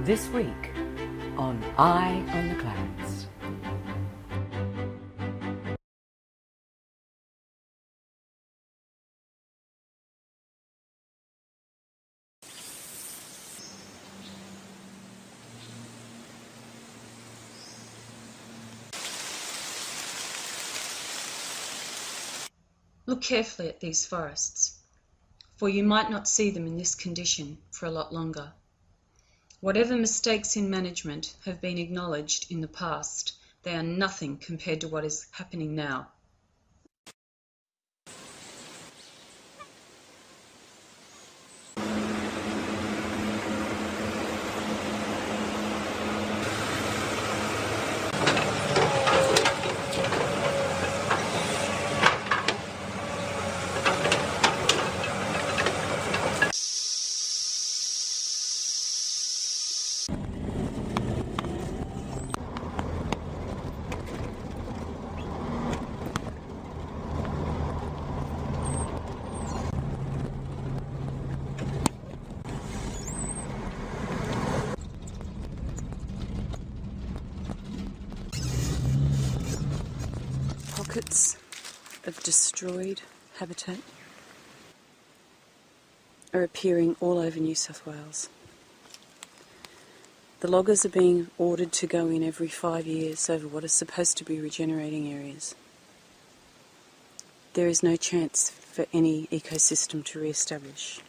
This week on Eye on the Clouds. Look carefully at these forests, for you might not see them in this condition for a lot longer. Whatever mistakes in management have been acknowledged in the past, they are nothing compared to what is happening now. Pockets of destroyed habitat are appearing all over New South Wales. The loggers are being ordered to go in every 5 years over what is supposed to be regenerating areas. There is no chance for any ecosystem to re-establish.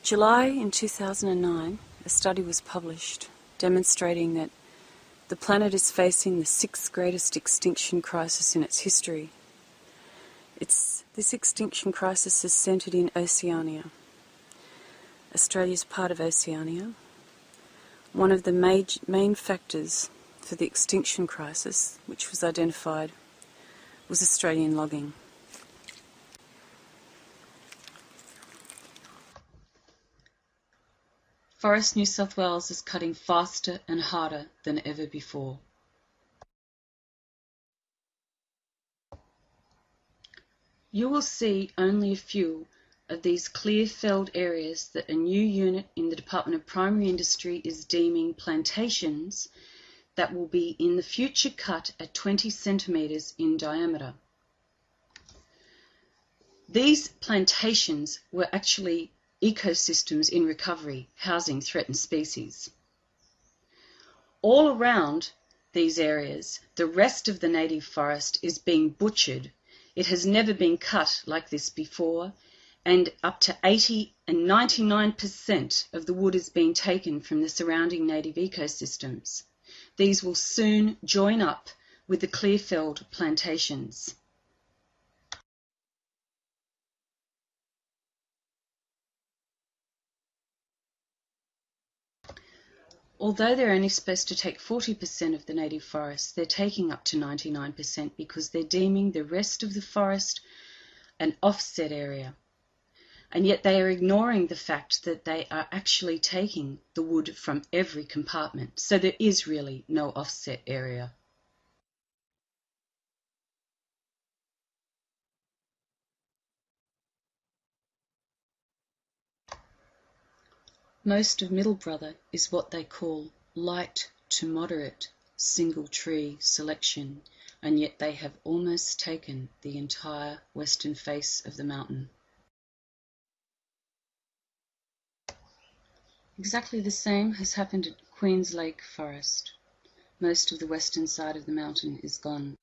July in 2009, a study was published demonstrating that the planet is facing the 6th greatest extinction crisis in its history. This extinction crisis is centred in Oceania. Australia's part of Oceania. One of the main factors for the extinction crisis, which was identified, was Australian logging. Forest New South Wales is cutting faster and harder than ever before. You will see only a few of these clear-felled areas that a new unit in the Department of Primary Industry is deeming plantations that will be in the future cut at 20 centimetres in diameter. These plantations were actually ecosystems in recovery, housing threatened species. All around these areas, the rest of the native forest is being butchered. It has never been cut like this before, and up to 80 and 99% of the wood is being taken from the surrounding native ecosystems. These will soon join up with the clear-felled plantations. Although they're only supposed to take 40% of the native forest, they're taking up to 99% because they're deeming the rest of the forest an offset area. And yet they are ignoring the fact that they are actually taking the wood from every compartment. So there is really no offset area. Most of Middle Brother is what they call light to moderate single tree selection, and yet they have almost taken the entire western face of the mountain. Exactly the same has happened at Queens Lake Forest. Most of the western side of the mountain is gone.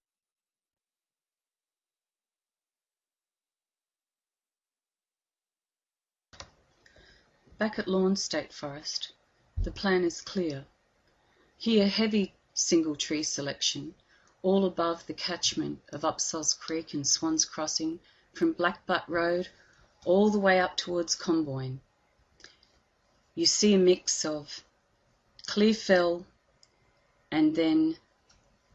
Back at Lorne State Forest, the plan is clear. Here heavy single tree selection, all above the catchment of Upsells Creek and Swans Crossing, from Blackbutt Road all the way up towards Comboyne. You see a mix of clear fell and then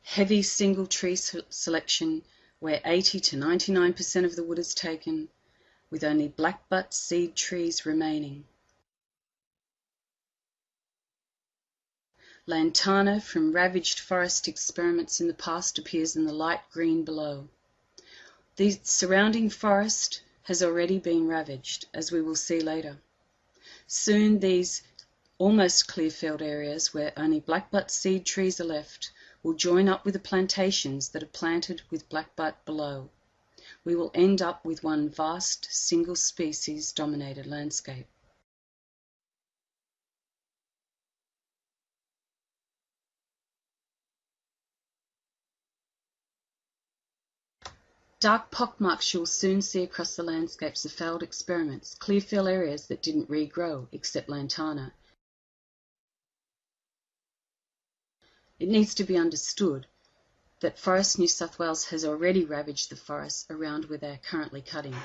heavy single tree selection where 80 to 99% of the wood is taken, with only blackbutt seed trees remaining. Lantana from ravaged forest experiments in the past appears in the light green below. The surrounding forest has already been ravaged, as we will see later. Soon these almost clear-felled areas where only blackbutt seed trees are left will join up with the plantations that are planted with blackbutt below. We will end up with one vast single-species dominated landscape. Dark pockmarks you'll soon see across the landscapes of failed experiments, clear-fill areas that didn't regrow except lantana. It needs to be understood that Forest New South Wales has already ravaged the forests around where they are currently cutting.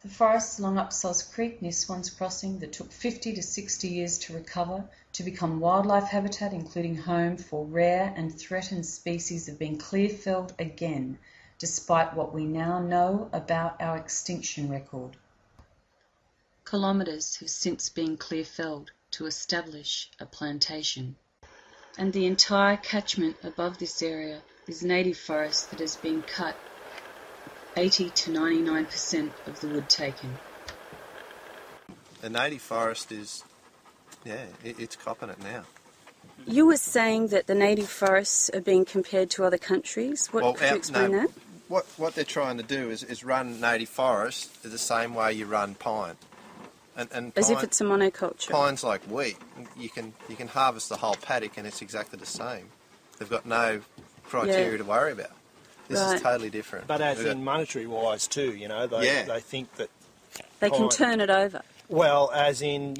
The forests along Upsells Creek near Swans Crossing that took 50 to 60 years to recover to become wildlife habitat, including home for rare and threatened species, have been clear-felled again, despite what we now know about our extinction record. Kilometres have since been clear-felled to establish a plantation, and the entire catchment above this area is native forest that has been cut 80 to 99% of the wood taken. The native forest is, it's copping it now. You were saying that the native forests are being compared to other countries. Could you explain that? What they're trying to do is run native forest the same way you run pine. And pine, as if it's a monoculture. Pine's like wheat. You can harvest the whole paddock and it's exactly the same. They've got no criteria to worry about. This is totally different. But as in monetary-wise too, they think that they can turn it over. Well, as in,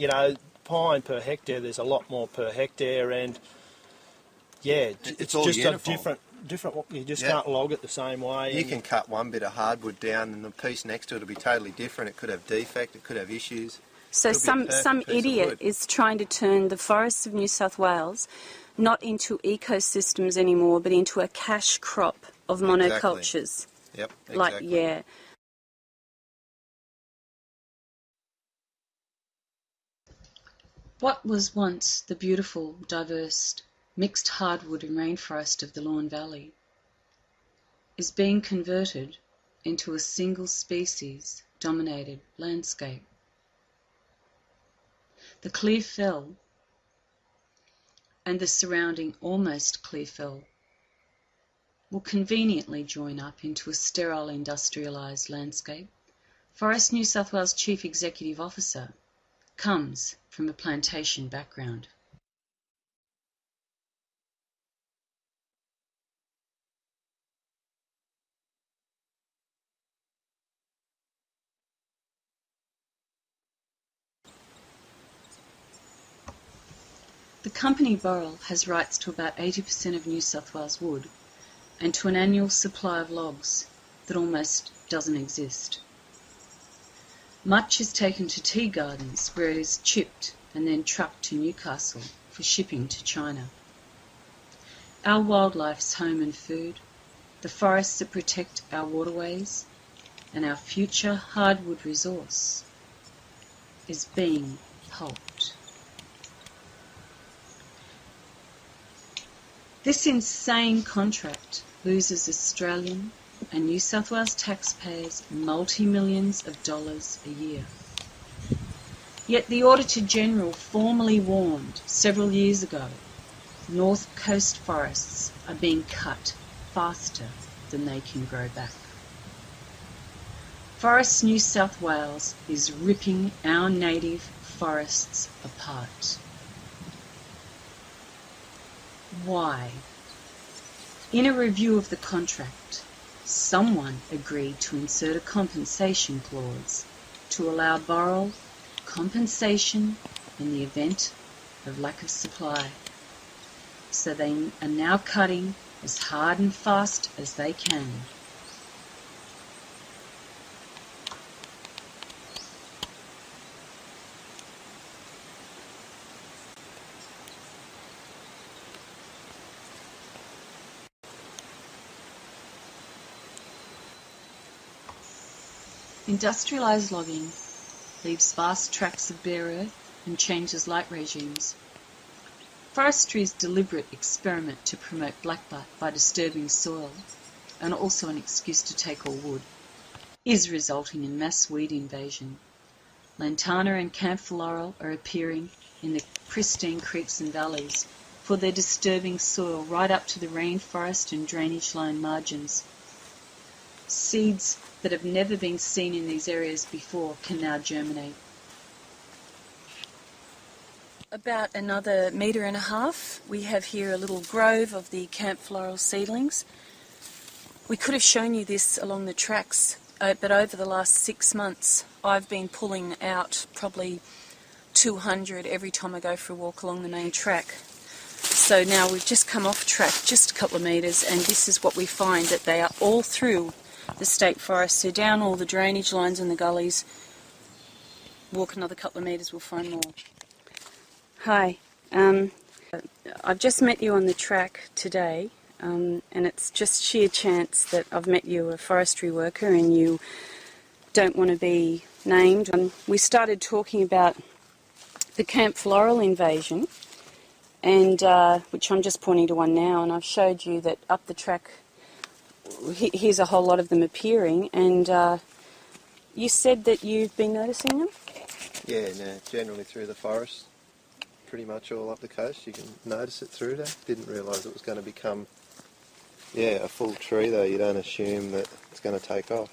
pine per hectare, there's a lot more per hectare, and it's all just uniform. A different. You just can't log it the same way. You can cut one bit of hardwood down, and the piece next to it will be totally different. It could have defect. It could have issues. So some idiot is trying to turn the forests of New South Wales not into ecosystems anymore, but into a cash crop of monocultures. Yep, exactly. What was once the beautiful, diverse, mixed hardwood and rainforest of the Lawn Valley is being converted into a single-species dominated landscape. The clear fell and the surrounding almost clear fell will conveniently join up into a sterile industrialised landscape. Forest New South Wales Chief Executive Officer comes from a plantation background. The company Boral has rights to about 80% of New South Wales wood and to an annual supply of logs that almost doesn't exist. Much is taken to tea gardens where it is chipped and then trucked to Newcastle for shipping to China. Our wildlife's home and food, the forests that protect our waterways, and our future hardwood resource is being pulped. This insane contract loses Australian and New South Wales taxpayers multi-millions of dollars a year. Yet the Auditor-General formally warned several years ago North Coast forests are being cut faster than they can grow back. Forests New South Wales is ripping our native forests apart. Why? In a review of the contract, someone agreed to insert a compensation clause to allow Boral compensation in the event of lack of supply. So they are now cutting as hard and fast as they can. Industrialised logging leaves vast tracts of bare earth and changes light regimes. Forestry is a deliberate experiment to promote blackbutt by disturbing soil, and also an excuse to take all wood. is resulting in mass weed invasion. Lantana and camphor laurel are appearing in the pristine creeks and valleys for their disturbing soil right up to the rainforest and drainage line margins. Seeds that have never been seen in these areas before can now germinate. About another 1.5 metres, we have here a little grove of the camphor laurel seedlings. We could have shown you this along the tracks, but over the last 6 months I've been pulling out probably 200 every time I go for a walk along the main track. So now we've just come off track just a couple of metres, and this is what we find, that they are all through the state forest. They're down all the drainage lines and the gullies. Walk another couple of metres, we'll find more. Hi, I've just met you on the track today, and it's just sheer chance that I've met you, a forestry worker, and you don't want to be named. We started talking about the camphor laurel invasion, and which I'm just pointing to one now, and I've showed you that up the track here's a whole lot of them appearing, and you said that you've been noticing them? Yeah, no, generally through the forest, pretty much all up the coast. You can notice it through there. Didn't realise it was going to become, a full tree though. You don't assume that it's going to take off.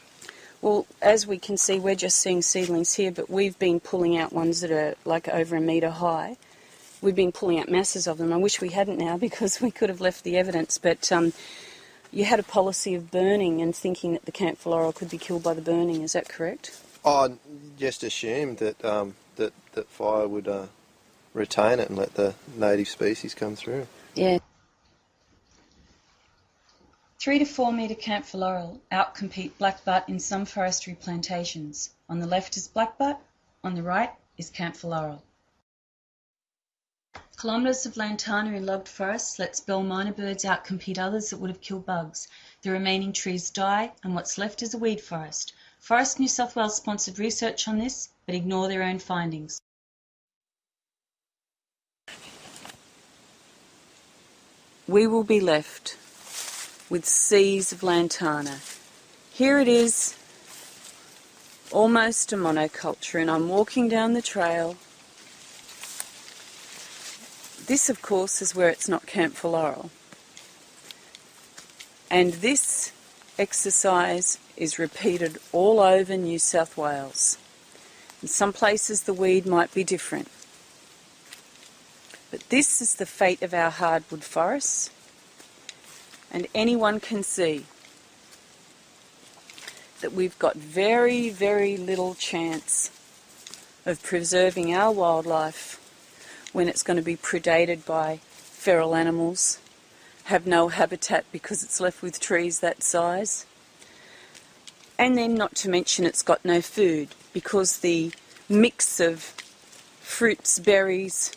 Well, as we can see, we're just seeing seedlings here, but we've been pulling out ones that are like over 1 metre high. We've been pulling out masses of them. I wish we hadn't now, because we could have left the evidence, but you had a policy of burning and thinking that the camphor laurel could be killed by the burning. Is that correct? I just assumed that that fire would retain it and let the native species come through. Yeah. 3 to 4 metre camphor laurel outcompete blackbutt in some forestry plantations. On the left is blackbutt, on the right is camphor laurel. Kilometres of lantana in logged forests lets bell minor birds outcompete others that would have killed bugs. The remaining trees die, and what's left is a weed forest. Forest New South Wales sponsored research on this, but ignore their own findings. We will be left with seas of lantana. Here it is, almost a monoculture, and I'm walking down the trail. This, of course, is where it's not camphor laurel. And this exercise is repeated all over New South Wales. In some places the weed might be different. But this is the fate of our hardwood forests, and anyone can see that we've got very, very little chance of preserving our wildlife when it's going to be predated by feral animals, have no habitat because it's left with trees that size, and then not to mention it's got no food because the mix of fruits, berries,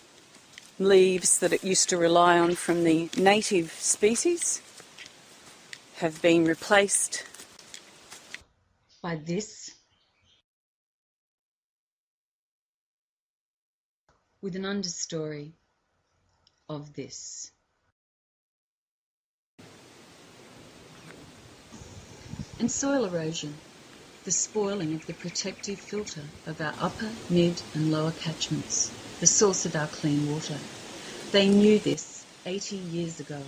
leaves that it used to rely on from the native species have been replaced by this, with an understory of this. And soil erosion, the spoiling of the protective filter of our upper, mid and lower catchments, the source of our clean water. They knew this 80 years ago.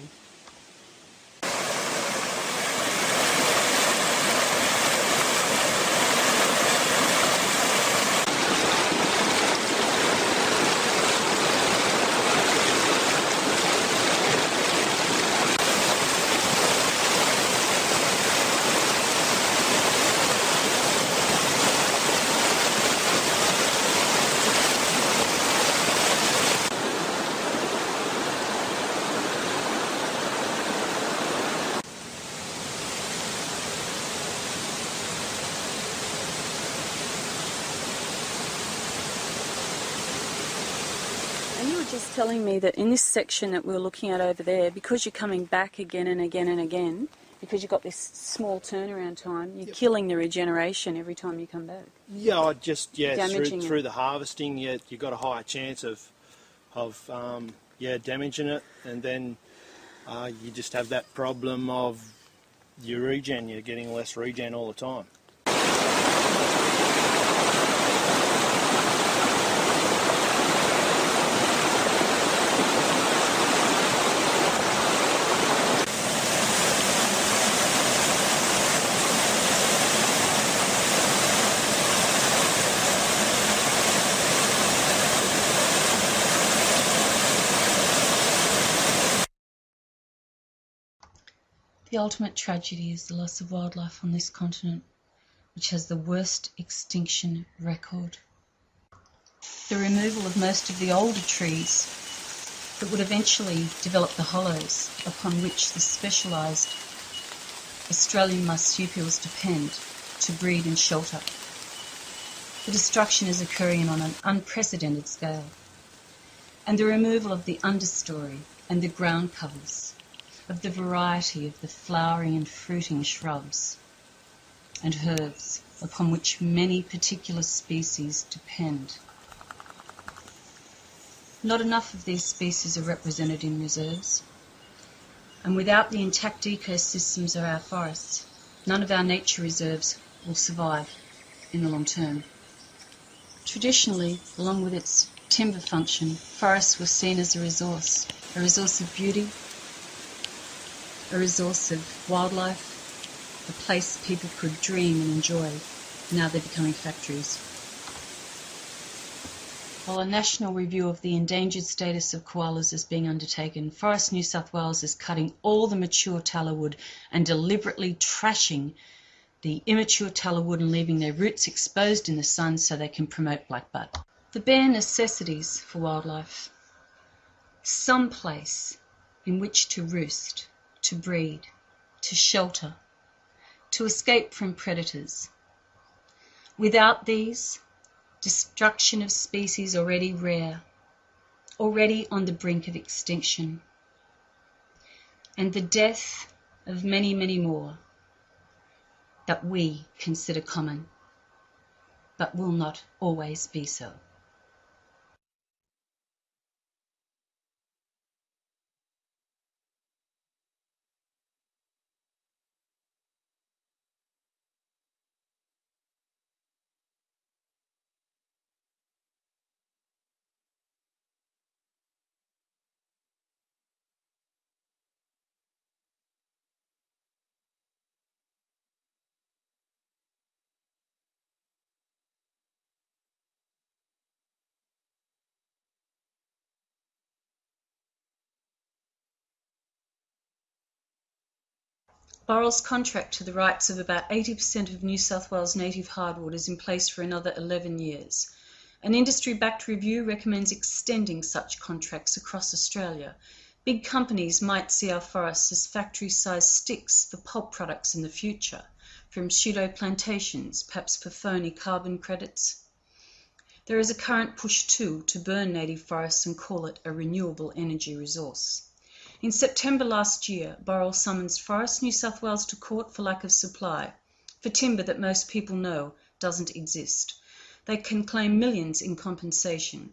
Just telling me that in this section that we're looking at over there, because you're coming back again and again and again, because you've got this small turnaround time, you're killing the regeneration every time you come back. Yeah, through the harvesting, you've got a higher chance of damaging it, and then you just have that problem of your regen. You're getting less regen all the time. The ultimate tragedy is the loss of wildlife on this continent, which has the worst extinction record. The removal of most of the older trees that would eventually develop the hollows upon which the specialised Australian marsupials depend to breed and shelter. The destruction is occurring on an unprecedented scale, and the removal of the understory and the ground covers, of the variety of the flowering and fruiting shrubs and herbs upon which many particular species depend. Not enough of these species are represented in reserves, and without the intact ecosystems of our forests, none of our nature reserves will survive in the long term. Traditionally, along with its timber function, forests were seen as a resource of beauty, a resource of wildlife, a place people could dream and enjoy. Now they're becoming factories. While a national review of the endangered status of koalas is being undertaken, Forest New South Wales is cutting all the mature tallow wood and deliberately trashing the immature tallow wood and leaving their roots exposed in the sun so they can promote blackbutt. The bare necessities for wildlife. Some place in which to roost, to breed, to shelter, to escape from predators. Without these, destruction of species already rare, already on the brink of extinction, and the death of many, many more that we consider common, but will not always be so. Boral's contract to the rights of about 80% of New South Wales native hardwood is in place for another 11 years. An industry-backed review recommends extending such contracts across Australia. Big companies might see our forests as factory-sized sticks for pulp products in the future, from pseudo plantations, perhaps for phony carbon credits. There is a current push too to burn native forests and call it a renewable energy resource. In September last year, Boral summons Forest New South Wales to court for lack of supply, for timber that most people know doesn't exist. They can claim millions in compensation.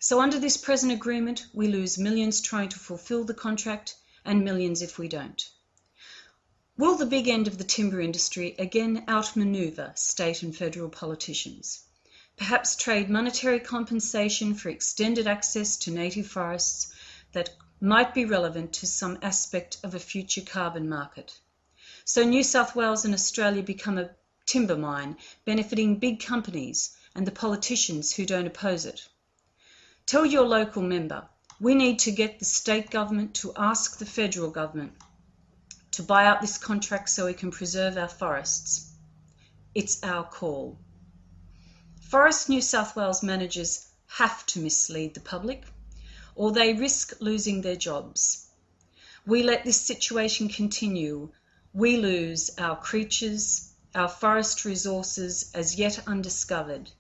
So under this present agreement, we lose millions trying to fulfil the contract and millions if we don't. Will the big end of the timber industry again outmaneuver state and federal politicians? Perhaps trade monetary compensation for extended access to native forests that might be relevant to some aspect of a future carbon market. So New South Wales and Australia become a timber mine, benefiting big companies and the politicians who don't oppose it. Tell your local member, we need to get the state government to ask the federal government to buy out this contract so we can preserve our forests. It's our call. Forest New South Wales managers have to mislead the public, or they risk losing their jobs. We let this situation continue, we lose our creatures, our forest resources as yet undiscovered,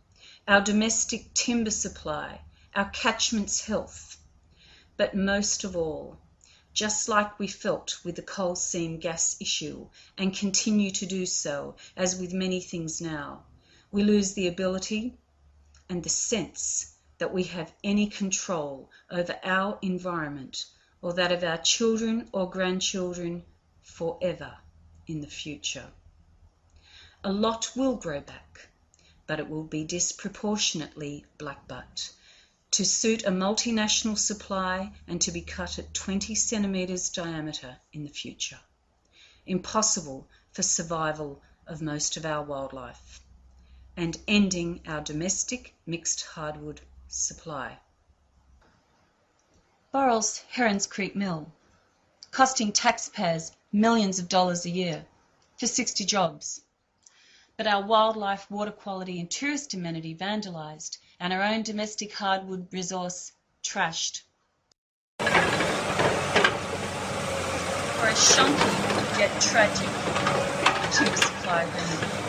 our domestic timber supply, our catchments' health. But most of all, just like we felt with the coal seam gas issue and continue to do so, as with many things now, we lose the ability and the sense that we have any control over our environment or that of our children or grandchildren forever in the future. A lot will grow back, but it will be disproportionately blackbutt, to suit a multinational supply and to be cut at 20 centimetres diameter in the future. Impossible for survival of most of our wildlife, and ending our domestic mixed hardwood supply. Boral's Herons Creek Mill, costing taxpayers millions of dollars a year, for 60 jobs. But our wildlife, water quality and tourist amenity vandalised, and our own domestic hardwood resource trashed. For a shonky yet tragic tube supply agreement.